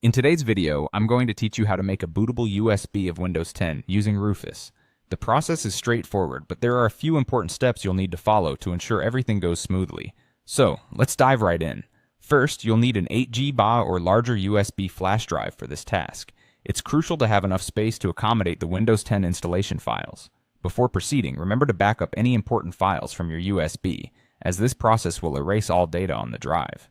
In today's video, I'm going to teach you how to make a bootable USB of Windows 10 using Rufus. The process is straightforward, but there are a few important steps you'll need to follow to ensure everything goes smoothly. So, let's dive right in. First, you'll need an 8GB BA or larger USB flash drive for this task. It's crucial to have enough space to accommodate the Windows 10 installation files. Before proceeding, remember to back up any important files from your USB, as this process will erase all data on the drive.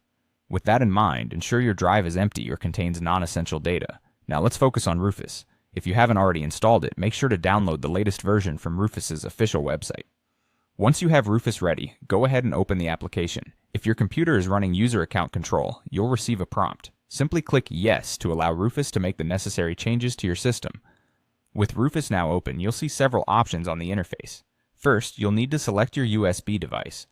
With that in mind, ensure your drive is empty or contains non-essential data. Now let's focus on Rufus. If you haven't already installed it, make sure to download the latest version from Rufus's official website. Once you have Rufus ready, go ahead and open the application. If your computer is running user account control, you'll receive a prompt. Simply click Yes to allow Rufus to make the necessary changes to your system. With Rufus now open, you'll see several options on the interface. First, you'll need to select your USB device.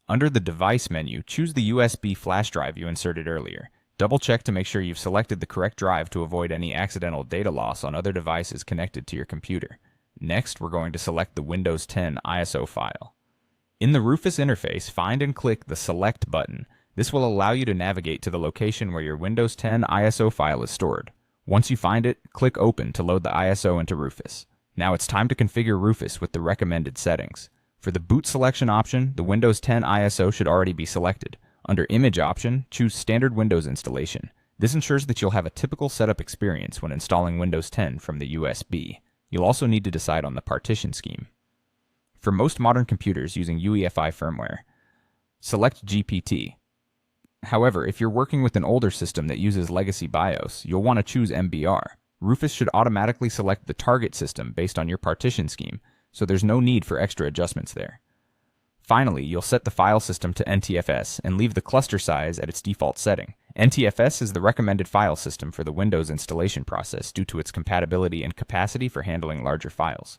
Under the Device menu, choose the USB flash drive you inserted earlier. Double-check to make sure you've selected the correct drive to avoid any accidental data loss on other devices connected to your computer. Next, we're going to select the Windows 10 ISO file. In the Rufus interface, find and click the Select button. This will allow you to navigate to the location where your Windows 10 ISO file is stored. Once you find it, click Open to load the ISO into Rufus. Now it's time to configure Rufus with the recommended settings. For the boot selection option, the Windows 10 ISO should already be selected. Under Image option, choose Standard Windows Installation. This ensures that you'll have a typical setup experience when installing Windows 10 from the USB. You'll also need to decide on the partition scheme. For most modern computers using UEFI firmware, select GPT. However, if you're working with an older system that uses legacy BIOS, you'll want to choose MBR. Rufus should automatically select the target system based on your partition scheme, so there's no need for extra adjustments there. Finally, you'll set the file system to NTFS and leave the cluster size at its default setting. NTFS is the recommended file system for the Windows installation process due to its compatibility and capacity for handling larger files.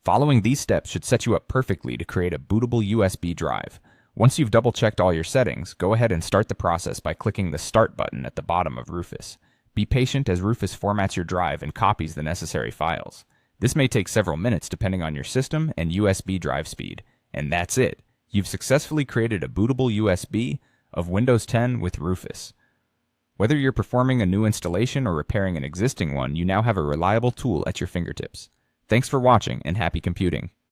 Following these steps should set you up perfectly to create a bootable USB drive. Once you've double-checked all your settings, go ahead and start the process by clicking the Start button at the bottom of Rufus. Be patient as Rufus formats your drive and copies the necessary files. This may take several minutes depending on your system and USB drive speed. And that's it. You've successfully created a bootable USB of Windows 10 with Rufus. Whether you're performing a new installation or repairing an existing one, you now have a reliable tool at your fingertips. Thanks for watching and happy computing.